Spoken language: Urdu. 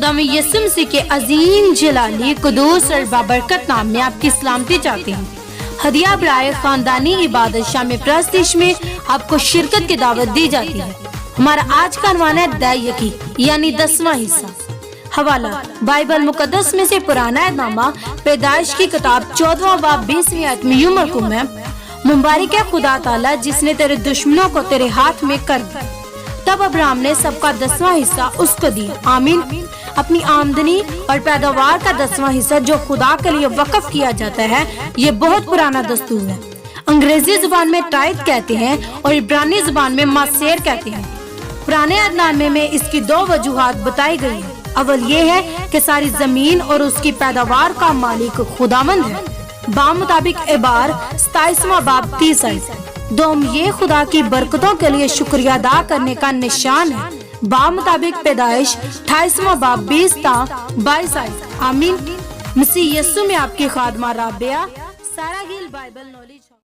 خداوند یسوع مسیح کے عظیم جلالی قدوس اور بابرکت نام میں آپ کی سلامتی چاہتے ہیں۔ ہدیہ برائے خاندانی عبادت شام پرستش میں آپ کو شرکت کی دعوت دی جاتی ہے۔ ہمارا آج کا عنوان ہے دائیکی یعنی 10واں حصہ۔ حوالہ بائبل مقدس میں سے پرانا عہد نامہ پیدائش کی کتاب 14واں باب 20ویں آیت میں یوں مرقوم ہے، مبارک ہے خدا تعالیٰ جس نے تیرے دشمنوں کو تیرے ہاتھ میں کر دیا۔ تب ابراہیم نے سب کا 10واں حصہ اس کو دیا۔ آمین۔ اپنی آمدنی اور پیداوار کا 10واں حصہ جو خدا کے لیے وقف کیا جاتا ہے، یہ بہت پرانا دستور ہے۔ انگریزی زبان میں ٹائد کہتے ہیں اور عبرانی زبان میں معصیر کہتے ہیں۔ پرانے عہد نامے میں اس کی 2 وجوہات بتائی گئی ہیں۔ اول یہ ہے کہ ساری زمین اور اس کی پیداوار کا مالک خداوند ہے، بامطابق عبار 27واں باب 30 آیت۔ دوم یہ خدا کی برکتوں کے لیے شکریہ ادا کرنے کا نشان ہے، بامطابق پیدائش 28واں باب 20 تا 22 آیت۔ آمین۔ مسیح یسوع میں آپ کی خادمہ رابعہ سارا گیل بائبل نالج